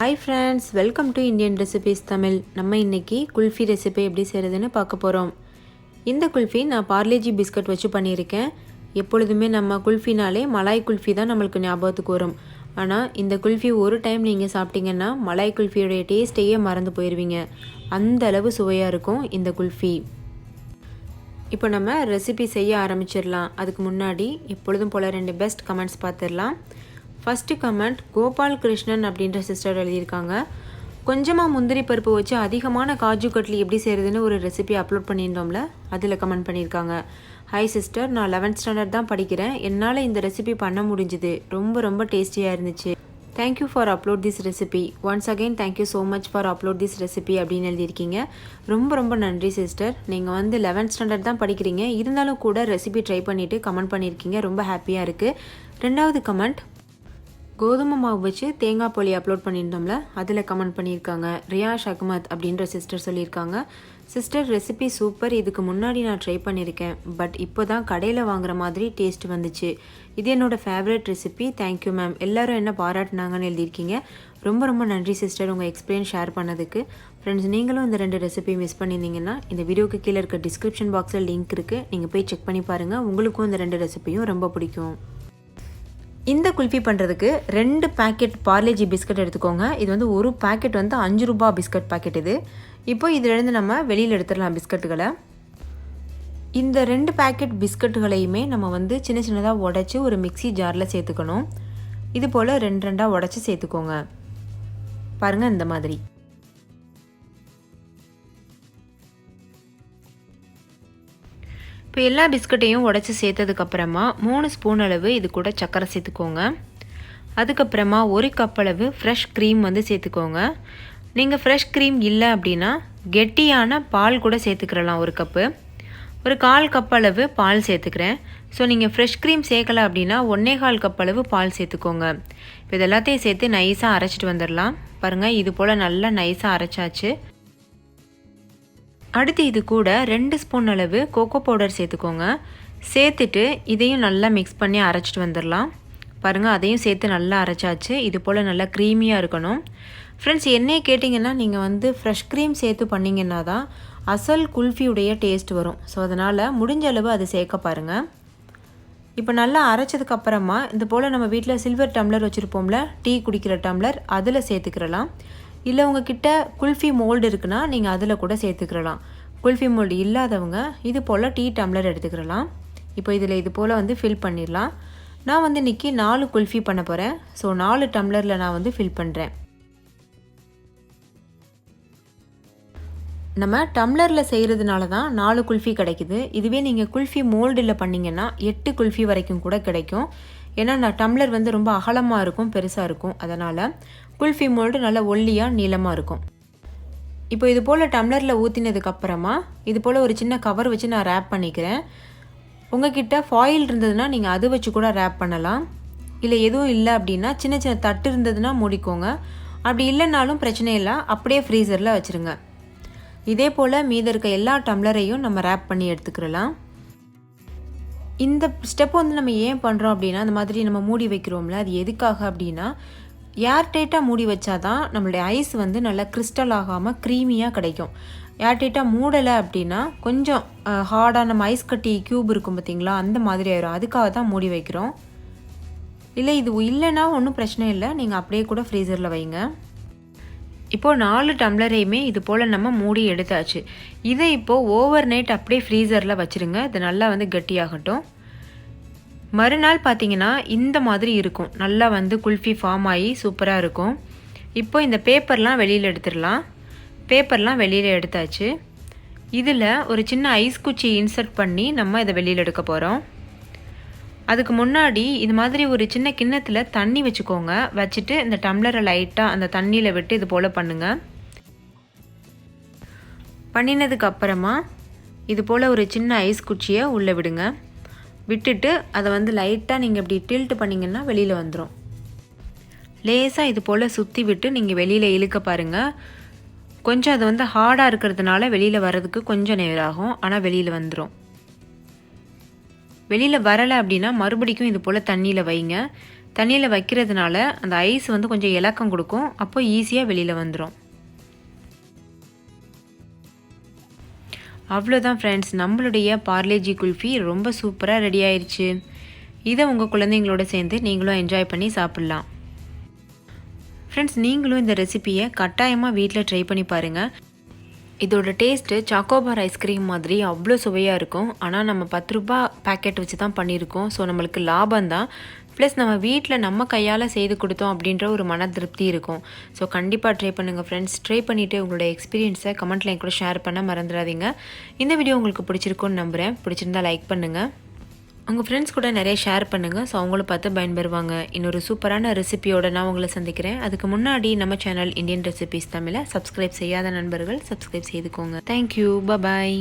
Hi friends, welcome to Indian Recipes Tamil. நம்ம இன்னைக்கு kulfi recipe எப்படி செய்கிறதுன்னு பார்க்க போகிறோம். இந்த குல்ஃபி நான் பார்லேஜி பிஸ்கட் வச்சு பண்ணியிருக்கேன். எப்பொழுதுமே நம்ம குல்ஃபினாலே மலாய் குல்ஃபி தான் நம்மளுக்கு ஞாபகத்துக்கு வரும். ஆனால் இந்த குல்ஃபி ஒரு டைம் நீங்கள் சாப்பிட்டீங்கன்னா மலாய் குல்ஃபியோடைய டேஸ்ட்டையே மறந்து போயிடுவீங்க. அந்த அளவு சுவையாக இருக்கும் இந்த குல்ஃபி. இப்போ நம்ம ரெசிபி செய்ய ஆரம்பிச்சிடலாம். அதுக்கு முன்னாடி எப்பொழுதும் போல் 2 பெஸ்ட் கமெண்ட்ஸ் பார்த்துடலாம். ஃபஸ்ட்டு கமெண்ட் கோபால் கிருஷ்ணன் அப்படின்ற சிஸ்டர் எழுதியிருக்காங்க. கொஞ்சமாக முந்திரி பருப்பு வச்சு அதிகமான காஜு கட்லி எப்படி செய்கிறதுன்னு ஒரு ரெசிபி அப்லோட் பண்ணியிருந்தோம்ல, அதில் கமெண்ட் பண்ணியிருக்காங்க. ஹாய் சிஸ்டர், நான் 11th ஸ்டாண்டர்ட் தான் படிக்கிறேன். என்னால் இந்த ரெசிபி பண்ண முடிஞ்சுது. ரொம்ப டேஸ்டியாக இருந்துச்சு. Thank you for upload this recipe. Once again thank you so much for upload this recipe அப்படின்னு எழுதியிருக்கீங்க. ரொம்ப நன்றி சிஸ்டர். நீங்கள் வந்து 11th ஸ்டாண்டர்ட் தான் படிக்கிறீங்க, இருந்தாலும் கூட ரெசிபி ட்ரை பண்ணிவிட்டு கமெண்ட் பண்ணியிருக்கீங்க. ரொம்ப ஹாப்பியாக இருக்குது. 2வது கமெண்ட் கோதுமை மாவு வச்சு தேங்காய் போலி அப்லோட் பண்ணியிருந்தோம்ல, அதில் கமெண்ட் பண்ணியிருக்காங்க. ரியாஷ் அகமத் அப்படின்ற சிஸ்டர் சொல்லியிருக்காங்க. Sister recipe super. இதுக்கு முன்னாடி நான் ட்ரை பண்ணியிருக்கேன், பட் இப்போ தான் கடையில் வாங்குற மாதிரி டேஸ்ட் வந்துச்சு. இது என்னோடய ஃபேவரட் ரெசிபி. Thank you ma'am. எல்லோரும் என்ன பாராட்டினாங்கன்னு எழுதியிருக்கீங்க. ரொம்ப நன்றி சிஸ்டர் உங்கள் எக்ஸ்பீரியன்ஸ் ஷேர் பண்ணதுக்கு. ஃப்ரெண்ட்ஸ், நீங்களும் இந்த 2 ரெசிபி மிஸ் பண்ணியிருந்தீங்கன்னா இந்த வீடியோக்கு கீழே இருக்க டிஸ்கிரிப்ஷன் பாக்ஸில் லிங்க் இருக்குது, நீங்கள் போய் செக் பண்ணி பாருங்கள். உங்களுக்கும் இந்த 2 ரெசிபியும் ரொம்ப பிடிக்கும். இந்த குல்ஃபி பண்ணுறதுக்கு 2 பேக்கெட் பார்லேஜி பிஸ்கட் எடுத்துக்கோங்க. இது வந்து ஒரு பேக்கெட் வந்து 5 ரூபாய் பிஸ்கட் பேக்கெட் இது. இப்போ இதிலிருந்து நம்ம வெளியில் எடுத்துடலாம் பிஸ்கட்டுகளை. இந்த 2 பேக்கெட் பிஸ்கட்டுகளையுமே நம்ம வந்து சின்னதாக உடச்சி ஒரு மிக்சி ஜாரில் சேர்த்துக்கணும். இது போல் 2 உடச்சி சேர்த்துக்கோங்க. பாருங்கள், இந்த மாதிரி. இப்போ எல்லா பிஸ்கட்டையும் உடச்சி சேர்த்ததுக்கப்புறமா 3 ஸ்பூன் அளவு இது கூட சர்க்கரை சேர்த்துக்கோங்க. அதுக்கப்புறமா 1 கப் அளவு ஃப்ரெஷ் க்ரீம் வந்து சேர்த்துக்கோங்க. நீங்கள் ஃப்ரெஷ் க்ரீம் இல்லை அப்படின்னா கெட்டியான பால் கூட சேர்த்துக்கிறலாம். 1 கப்பு. ஒரு 1/4 கப் அளவு பால் சேர்த்துக்கிறேன். ஸோ நீங்கள் ஃப்ரெஷ் க்ரீம் சேர்க்கலை அப்படின்னா 1/4 கப் அளவு பால் சேர்த்துக்கோங்க. இப்போ இது எல்லாத்தையும் சேர்த்து நைஸாக அரைச்சிட்டு வந்துடலாம். பாருங்கள், இது போல் நல்லா நைஸாக அரைச்சாச்சு. அடுத்து இது கூட 2 ஸ்பூன் அளவு கோகோ பவுடர் சேர்த்துக்கோங்க. சேர்த்துட்டு இதையும் நல்லா மிக்ஸ் பண்ணி அரைச்சிட்டு வந்துடலாம். பாருங்கள், அதையும் சேர்த்து நல்லா அரைச்சாச்சு. இது போல் நல்லா க்ரீமியாக இருக்கணும். ஃப்ரெண்ட்ஸ், என்னையே கேட்டிங்கன்னா நீங்கள் வந்து ஃப்ரெஷ் க்ரீம் சேர்த்து பண்ணிங்கன்னா தான் அசல் குல்ஃபியுடைய டேஸ்ட் வரும். ஸோ அதனால் முடிஞ்ச அளவு அதை சேர்க்க பாருங்கள். இப்போ நல்லா அரைச்சதுக்கப்புறமா இது போல் நம்ம வீட்டில் சில்வர் டம்ளர் வச்சுருப்போம்ல, டீ குடிக்கிற டம்ளர், அதில் சேர்த்துக்கிறலாம். இல்லை உங்ககிட்ட குல்ஃபி மோல்டு இருக்குன்னா நீங்கள் அதில் கூட சேர்த்துக்கிறலாம். குல்ஃபி மோல்டு இல்லாதவங்க இது போல் டீ டம்ளர் எடுத்துக்கிறலாம். இப்போ இதில் இது போல் வந்து ஃபில் பண்ணிடலாம். நான் வந்து இன்றைக்கி 4 குல்ஃபி பண்ண போகிறேன். ஸோ 4 டம்ளரில் நான் வந்து ஃபில் பண்ணுறேன். நம்ம டம்ளரில் செய்கிறதுனால தான் 4 குல்ஃபி கிடைக்குது. இதுவே நீங்கள் குல்ஃபி மோல்டில் பண்ணிங்கன்னா 8 குல்ஃபி வரைக்கும் கூட கிடைக்கும். ஏன்னா நான் டம்ளர் வந்து ரொம்ப அகலமாக இருக்கும், பெருசாக இருக்கும். அதனால் குல்ஃபி மோல்டு நல்லா ஒல்லியாக நீளமாக இருக்கும். இப்போ இது போல் டம்ளரில் ஊற்றினதுக்கப்புறமா இது போல் ஒரு சின்ன கவர் வச்சு நான் ரேப் பண்ணிக்கிறேன். உங்ககிட்ட ஃபாயில் இருந்ததுன்னா நீங்கள் அது வச்சு கூட ரேப் பண்ணலாம். இல்லை எதுவும் இல்லை அப்படின்னா சின்ன தட்டு இருந்ததுன்னா மூடிக்கோங்க. அப்படி இல்லைனாலும் பிரச்சனை இல்லை, அப்படியே ஃப்ரீசரில் வச்சுருங்க. இதே போல் மீத இருக்க எல்லா டம்ளரையும் நம்ம ரேப் பண்ணி எடுத்துக்கிறலாம். இந்த ஸ்டெப் வந்து நம்ம ஏன் பண்ணுறோம் அப்படின்னா, அந்த மாதிரி நம்ம மூடி வைக்கிறோம்ல, அது எதுக்காக அப்படின்னா ஏர்டைட்டாக மூடி வச்சாதான் நம்மளுடைய ஐஸ் வந்து நல்லா கிறிஸ்டல் ஆகாமல் க்ரீமியாக கிடைக்கும். ஏர்டைட்டாக மூடலை அப்படின்னா கொஞ்சம் ஹார்டாக நம்ம ஐஸ் கட்டி க்யூப் இருக்கும் பார்த்திங்களா, அந்த மாதிரி ஆயிரும். அதுக்காக தான் மூடி வைக்கிறோம். இல்லை இது இல்லைன்னா ஒன்றும் பிரச்சனை இல்லை, நீங்கள் அப்படியே கூட ஃப்ரீசரில் வைங்க. இப்போது 4 டம்ளரையுமே இது போல் நம்ம மூடி எடுத்தாச்சு. இதை இப்போது ஓவர் நைட் அப்படியே ஃப்ரீசரில் வச்சுருங்க. இது நல்லா வந்து கெட்டியாகட்டும். மறுநாள் பார்த்திங்கன்னா இந்த மாதிரி இருக்கும். நல்லா வந்து குல்ஃபி ஃபார்ம் ஆகி சூப்பராக இருக்கும். இப்போ இந்த பேப்பர்லாம் வெளியில் எடுத்துடலாம். பேப்பர்லாம் வெளியில் எடுத்தாச்சு. இதில் ஒரு சின்ன ஐஸ் குச்சி இன்சர்ட் பண்ணி நம்ம இதை வெளியில் எடுக்க போகிறோம். அதுக்கு முன்னாடி இது மாதிரி ஒரு சின்ன கிண்ணத்தில் தண்ணி வச்சுக்கோங்க. வச்சுட்டு இந்த டம்ளரை லைட்டாக அந்த தண்ணியில் விட்டு இது போல் பண்ணுங்கள். பண்ணினதுக்கப்புறமா இது போல் ஒரு சின்ன ஐஸ் குச்சியை உள்ளே விடுங்க. விட்டுட்டு அதை வந்து லைட்டாக நீங்கள் இப்படி டில்ட் பண்ணிங்கன்னா வெளியில் வந்துடும். லேசாக இது போல் சுற்றி விட்டு நீங்கள் வெளியில் இழுக்க பாருங்கள். கொஞ்சம் அது வந்து ஹார்டாக இருக்கிறதுனால வெளியில் வர்றதுக்கு கொஞ்சம் நேரம் ஆகும், ஆனால் வெளியில் வந்துடும். வெளியில் வரலை அப்படின்னா மறுபடிக்கும் இது போல் தண்ணியில் வைங்க. தண்ணியில் வைக்கிறதுனால அந்த ஐஸ் வந்து கொஞ்சம் இலக்கம் கொடுக்கும், அப்போ ஈஸியாக வெளியில் வந்துடும். அவ்வளோதான் ஃப்ரெண்ட்ஸ், நம்மளுடைய பார்லேஜி குல்ஃபி ரொம்ப சூப்பராக ரெடி ஆயிடுச்சு. இதை உங்கள் குழந்தைங்களோட சேர்ந்து நீங்களும் என்ஜாய் பண்ணி சாப்பிட்லாம். ஃப்ரெண்ட்ஸ், நீங்களும் இந்த ரெசிபியை கட்டாயமாக வீட்டில் ட்ரை பண்ணி பாருங்கள். இதோட டேஸ்ட்டு சாக்கோபார் ஐஸ்கிரீம் மாதிரி அவ்வளோ சுவையாக இருக்கும். ஆனால் நம்ம 10 ரூபா பேக்கெட் வச்சு தான் பண்ணியிருக்கோம். ஸோ நம்மளுக்கு லாபம் தான். ப்ளஸ் நம்ம வீட்டில் நம்ம கையால் செய்து கொடுத்தோம் அப்படின்ற ஒரு மன திருப்தி இருக்கும். ஸோ கண்டிப்பாக ட்ரை பண்ணுங்கள் ஃப்ரெண்ட்ஸ். ட்ரை பண்ணிவிட்டு உங்களோட எக்ஸ்பீரியன்ஸை கமெண்ட்டில் என் கூட ஷேர் பண்ண மறந்துடாதீங்க. இந்த வீடியோ உங்களுக்கு பிடிச்சிருக்குன்னு நம்புகிறேன். பிடிச்சிருந்தா லைக் பண்ணுங்கள். உங்கள் ஃப்ரெண்ட்ஸ் கூட நிறைய ஷேர் பண்ணுங்கள். ஸோ அவங்களும் பார்த்து பயன்பெறுவாங்க. இன்னொரு சூப்பரான ரெசிபியோட நான் உங்களை சந்திக்கிறேன். அதுக்கு முன்னாடி நம்ம சேனல் இந்தியன் ரெசிபிஸ் தமிழை சப்ஸ்கிரைப் செய்யாத நண்பர்கள் சப்ஸ்கிரைப் செய்துக்கோங்க. தேங்க்யூ. பாய்.